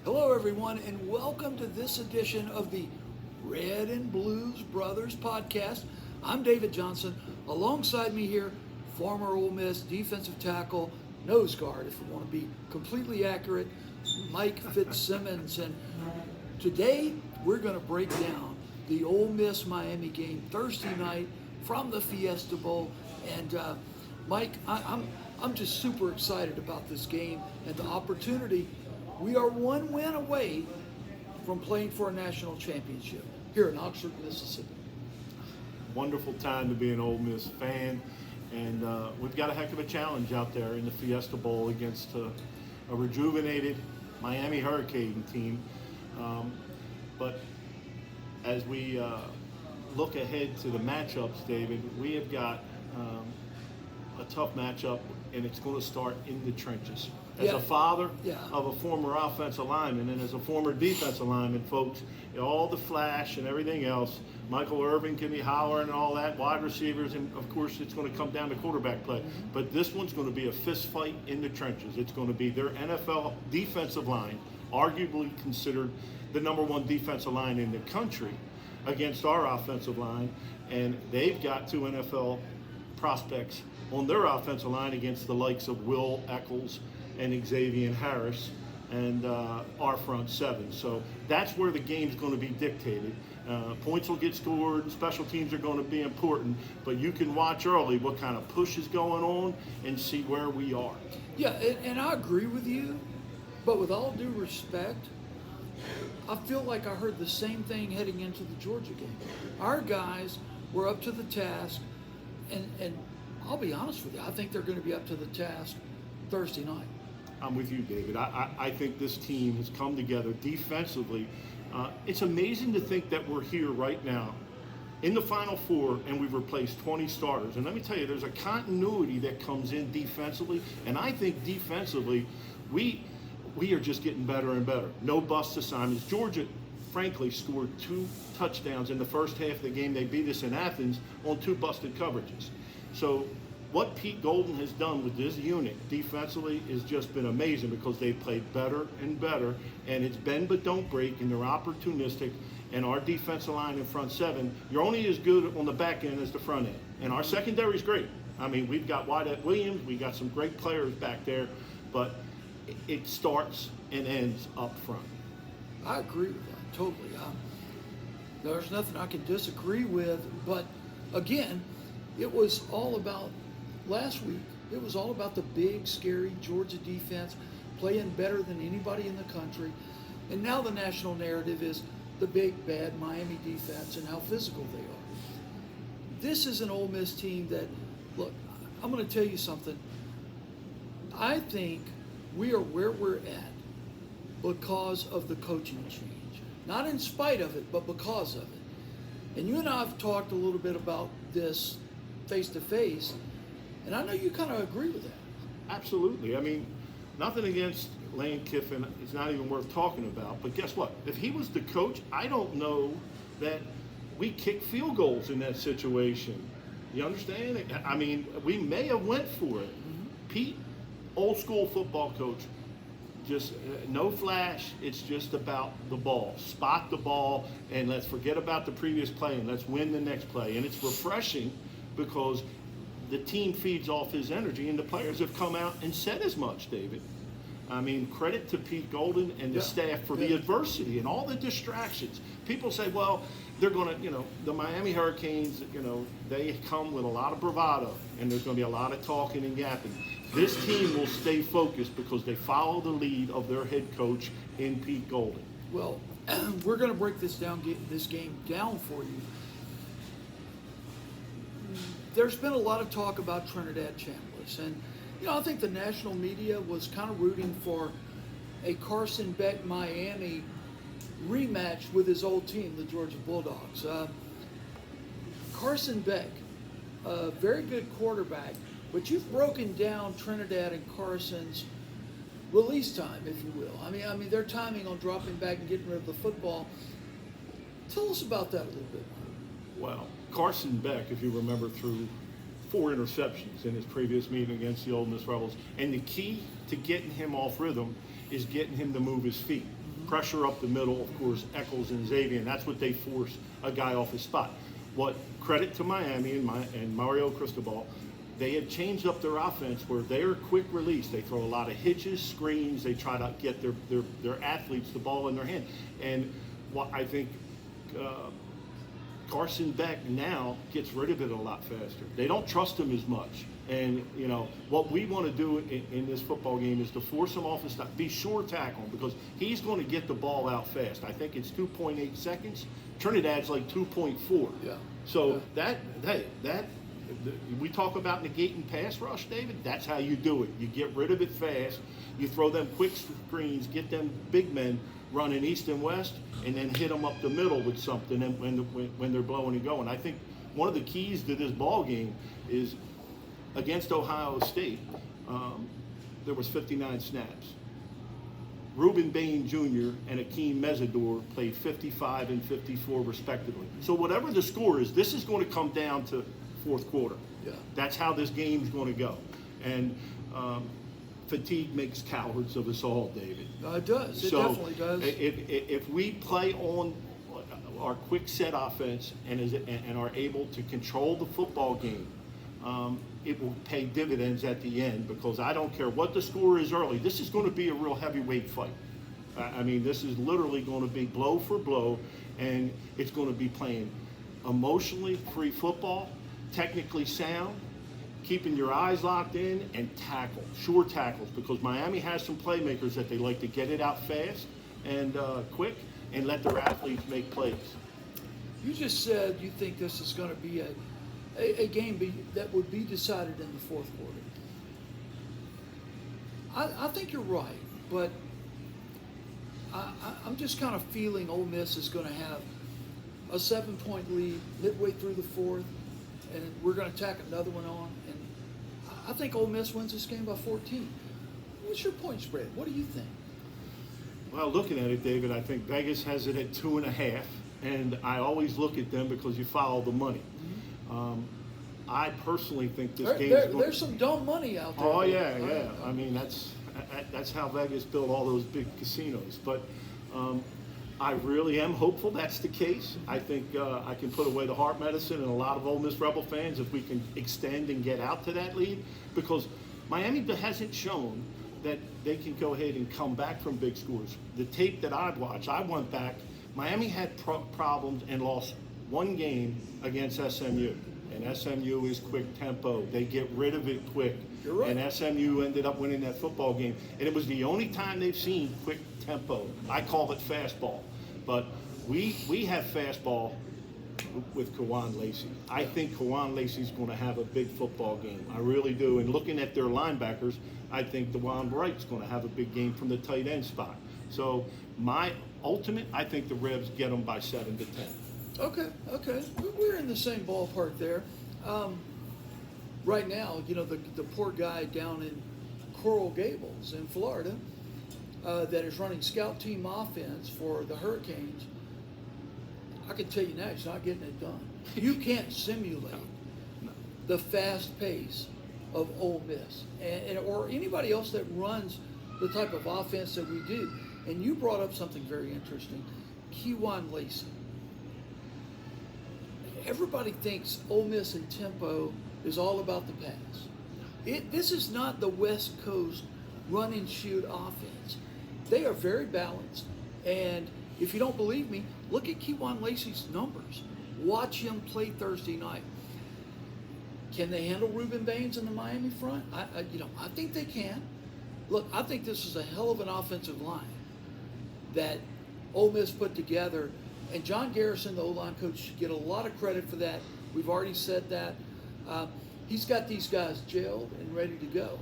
Hello, everyone, and welcome to this edition of the Red and Blues Brothers podcast. I'm David Johnson. Alongside me here, former Ole Miss defensive tackle, nose guard, if we want to be completely accurate, Mike Fitzsimmons. And today, we're going to break down the Ole Miss Miami game Thursday night from the Fiesta Bowl. And Mike, I'm just super excited about this game and the opportunity. We are one win away from playing for a national championship here in Oxford, Mississippi. Wonderful time to be an Ole Miss fan, and we've got a heck of a challenge out there in the Fiesta Bowl against a rejuvenated Miami Hurricane team. But as we look ahead to the matchups, David, we have got a tough matchup, and it's going to start in the trenches. As a father of a former offensive lineman and as a former defensive lineman, folks, all the flash and everything else, Michael Irvin can be hollering and all that, wide receivers, and of course it's going to come down to quarterback play. But this one's going to be a fist fight in the trenches. It's going to be their NFL defensive line, arguably considered the number one defensive line in the country, against our offensive line, and they've got two NFL prospects on their offensive line against the likes of Will Eccles and Xavier Harris and our front seven. So that's where the game's going to be dictated. Points will get scored, and special teams are going to be important, but you can watch early what kind of push is going on and see where we are. Yeah, and I agree with you, but with all due respect, I feel like I heard the same thing heading into the Georgia game. Our guys were up to the task, and I'll be honest with you, I think they're going to be up to the task Thursday night. I'm with you, David. I think this team has come together defensively. It's amazing to think that we're here right now in the Final Four and we've replaced 20 starters. And let me tell you, there's a continuity that comes in defensively. And I think defensively, we are just getting better and better. No bust assignments. Georgia, frankly, scored 2 touchdowns in the first half of the game. They beat us in Athens on 2 busted coverages. So what Pete Golden has done with this unit defensively has just been amazing because they've played better and better, and it's bend but don't break, and they're opportunistic. And our defensive line in front seven, you're only as good on the back end as the front end. And our secondary is great. I mean, we've got Wyatt Williams, we got some great players back there, but it starts and ends up front. I agree with that totally. There's nothing I can disagree with, but again, it was all about last week. It was all about the big, scary Georgia defense playing better than anybody in the country. And now the national narrative is the big, bad Miami defense and how physical they are. This is an Ole Miss team that, look, I'm going to tell you something. I think we are where we're at because of the coaching change. Not in spite of it, but because of it. And you and I have talked a little bit about this face-to-face, and I know you kind of agree with that. Absolutely. I mean, nothing against Lane Kiffin. It's not even worth talking about. But guess what? If he was the coach, I don't know that we kick field goals in that situation. You understand? I mean, we may have went for it. Pete, old school football coach, just no flash. It's just about the ball. Spot the ball, and let's forget about the previous play, and let's win the next play. And it's refreshing because the team feeds off his energy, and the players have come out and said as much, David. I mean, credit to Pete Golden and the staff for the adversity and all the distractions. People say, well, they're going to, the Miami Hurricanes, they come with a lot of bravado, and there's going to be a lot of talking and yapping. This team will stay focused because they follow the lead of their head coach in Pete Golden. Well, we're going to break this game down for you. There's been a lot of talk about Trinidad Chambliss, and I think the national media was kind of rooting for a Carson Beck Miami rematch with his old team, the Georgia Bulldogs. Carson Beck, a very good quarterback, but you've broken down Trinidad and Carson's release time, if you will. I mean, their timing on dropping back and getting rid of the football. Tell us about that a little bit. Well, Carson Beck, if you remember, threw 4 interceptions in his previous meeting against the Ole Miss Rebels. And the key to getting him off rhythm is getting him to move his feet. pressure up the middle, of course, Eccles and Xavier, and that's what they force a guy off his spot. What credit to Miami and Mario Cristobal, they had changed up their offense where they're quick release. They throw a lot of hitches, screens. They try to get their athletes the ball in their hand. And what I think Carson Beck now gets rid of it a lot faster. They don't trust him as much. And, you know, what we want to do in this football game is to force him off his stop. Be sure tackle him because he's going to get the ball out fast. I think it's 2.8 seconds. Trinidad's like 2.4. Yeah. So we talk about negating pass rush, David. That's how you do it. You get rid of it fast. You throw them quick screens, get them big men running east and west, and then hit them up the middle with something when they're blowing and going. I think one of the keys to this ball game is against Ohio State, there was 59 snaps. Reuben Bain Jr. and Akeem Mesidor played 55 and 54 respectively. So whatever the score is, this is going to come down to fourth quarter. Yeah. That's how this game's going to go. And fatigue makes cowards of us all, David. It does. It definitely does. If we play on our quick set offense and are able to control the football game, it will pay dividends at the end because I don't care what the score is early. This is going to be a real heavyweight fight. I mean, this is literally going to be blow for blow, and it's going to be playing emotionally free football, technically sound, keeping your eyes locked in, and tackle, sure tackles, because Miami has some playmakers that they like to get it out fast and quick and let their athletes make plays. You just said you think this is going to be a game that would be decided in the fourth quarter. I think you're right, but I'm just kind of feeling Ole Miss is going to have a 7-point lead midway through the fourth, and we're going to tack another one on. And I think Ole Miss wins this game by 14. What's your point spread? What do you think? Well, looking at it, David, I think Vegas has it at 2.5, and I always look at them because you follow the money. I personally think this game. There's some dumb money out there. Oh yeah. I mean, that's how Vegas built all those big casinos. But I really am hopeful that's the case. I think I can put away the heart medicine and a lot of Ole Miss Rebel fans if we can extend and get out to that lead, because Miami hasn't shown that they can go ahead and come back from big scores. The tape that I've watched, I went back. Miami had problems and lost one game against SMU. And SMU is quick tempo. They get rid of it quick. You're right. And SMU ended up winning that football game. And it was the only time they've seen quick tempo. I call it fastball. But we have fastball with Kawan Lacey. I think Kawan Lacey's going to have a big football game. I really do. And looking at their linebackers, I think DeJuan Wright's going to have a big game from the tight end spot. So my ultimate, I think the Rebs get them by 7 to 10. Okay. We're in the same ballpark there. Right now, you know, the poor guy down in Coral Gables in Florida that is running scout team offense for the Hurricanes, I can tell you now, he's not getting it done. You can't simulate the fast pace of Ole Miss or anybody else that runs the type of offense that we do. And you brought up something very interesting, Kawan Lacey. Everybody thinks Ole Miss and tempo is all about the pass. This is not the West Coast run and shoot offense. They are very balanced. And if you don't believe me, look at Kawan Lacey's numbers. Watch him play Thursday night. Can they handle Reuben Baines in the Miami front? I think they can. Look, I think this is a hell of an offensive line that Ole Miss put together. And John Garrison, the O-line coach, should get a lot of credit for that. We've already said that. He's got these guys gelled and ready to go.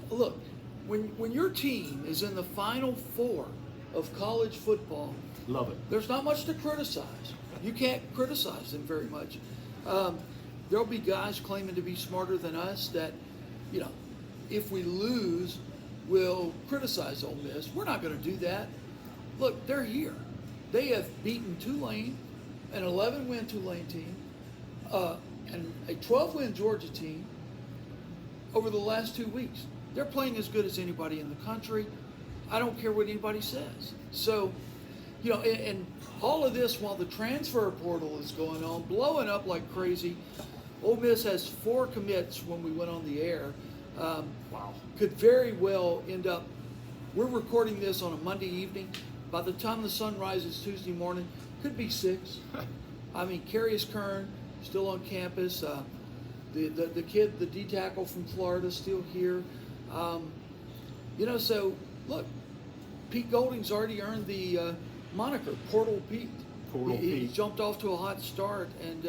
Look, when your team is in the Final Four of college football, love it. There's not much to criticize. You can't criticize them very much. There'll be guys claiming to be smarter than us that, you know, if we lose, will criticize Ole Miss. We're not going to do that. Look, they're here. They have beaten Tulane, an 11-win Tulane team, and a 12-win Georgia team over the last 2 weeks. They're playing as good as anybody in the country. I don't care what anybody says. So, you know, and all of this while the transfer portal is going on, blowing up like crazy. Ole Miss has 4 commits when we went on the air. Wow. Could very well end up, we're recording this on a Monday evening. By the time the sun rises Tuesday morning, could be 6. I mean, Carius Kern still on campus. The kid, the D tackle from Florida, still here. You know, so look, Pete Golding's already earned the moniker Portal Pete. He jumped off to a hot start, and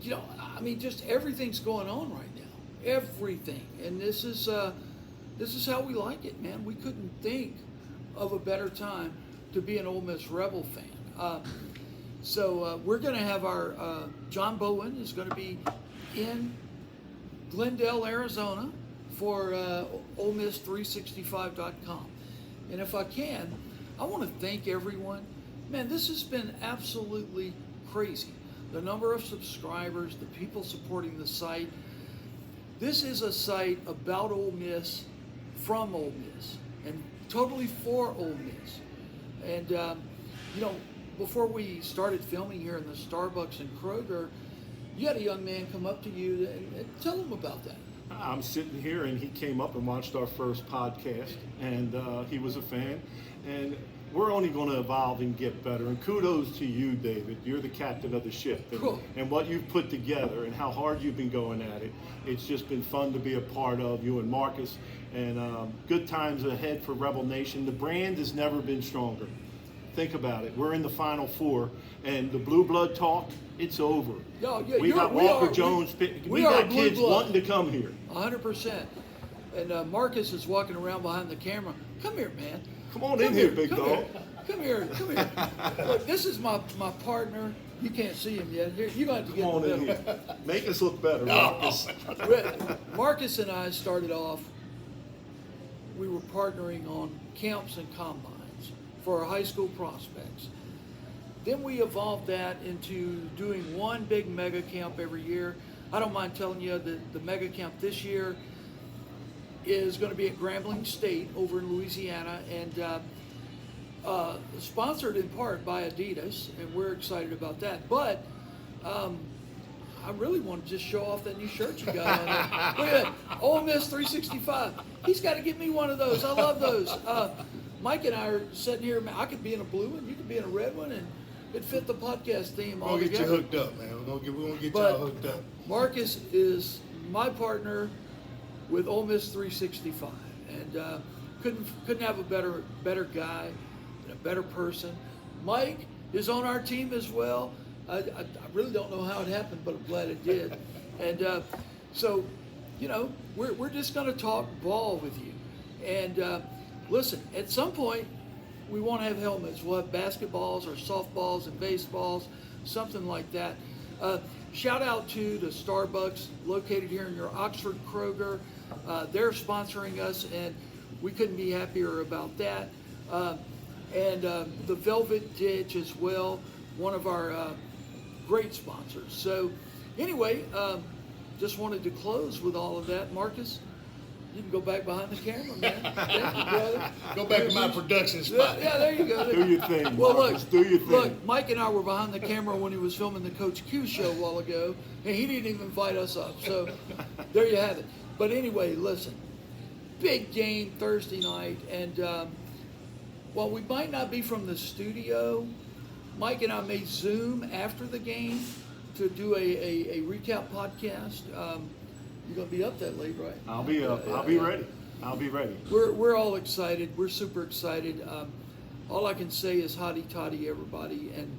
you know, I mean, just everything's going on right now. Everything, and this is how we like it, man. We couldn't think of a better time to be an Ole Miss Rebel fan. So we're going to have our John Bowen is going to be in Glendale, Arizona, for OleMiss365.com. And if I can, I want to thank everyone. Man, this has been absolutely crazy. The number of subscribers, the people supporting the site. This is a site about Ole Miss, from Ole Miss, and totally for Ole Miss. And, you know, before we started filming here in the Starbucks in Kroger, you had a young man come up to you and tell him about that. I'm sitting here, and he came up and watched our first podcast, and he was a fan. And we're only going to evolve and get better. And kudos to you, David. You're the captain of the ship. And, cool. And what you've put together and how hard you've been going at it. It's just been fun to be a part of, you and Marcus. And good times ahead for Rebel Nation. The brand has never been stronger. Think about it. We're in the Final Four, and the blue blood talk, it's over. We got Walker Jones. We got kids wanting to come here. 100%. And Marcus is walking around behind the camera. Come here, man. Come on in here, big dog. Come here. Look, this is my partner. You can't see him yet. Here, you're going to have to get Come on in here. Make us look better, Marcus. Marcus and I started off, we were partnering on camps and combines for our high school prospects. Then we evolved that into doing one big mega camp every year. I don't mind telling you that the mega camp this year is going to be at Grambling State over in Louisiana, and sponsored in part by Adidas, and we're excited about that. But I really want to just show off that new shirt you got on there. Look at that, Ole Miss 365. He's got to get me one of those. I love those. Mike and I are sitting here. I could be in a blue one, you could be in a red one, and it fit the podcast theme all together. We're going to get you hooked up, man. We're going to get y'all hooked up. Marcus is my partner with Ole Miss 365, and couldn't have a better guy and a better person. Mike is on our team as well. I really don't know how it happened, but I'm glad it did. And so, you know, we're just going to talk ball with you. And listen, at some point, we want to have helmets. We'll have basketballs or softballs and baseballs, something like that. Shout out to the Starbucks located here in your Oxford Kroger. They're sponsoring us, and we couldn't be happier about that. And the Velvet Ditch as well, one of our great sponsors. So anyway, just wanted to close with all of that. Marcus, you can go back behind the camera, man. Thank you, brother. Go back to my production spot. Yeah, there you go. Do your thing, well, Marcus. Do your thing. Look, Mike and I were behind the camera when he was filming the Coach Q show a while ago, and he didn't even invite us up. So there you have it. But anyway, listen, big game Thursday night, and while we might not be from the studio, Mike and I may Zoom after the game to do a recap podcast. You're going to be up that late, right? I'll be up. I'll be ready. I'll be ready. We're all excited. We're super excited. All I can say is hotty toddy, everybody, and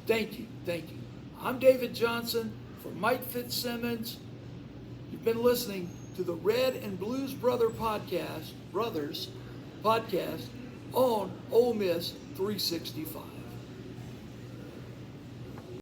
thank you. I'm David Johnson for Mike Fitzsimmons. You've been listening to the Red and Blues Brothers podcast on Ole Miss 365.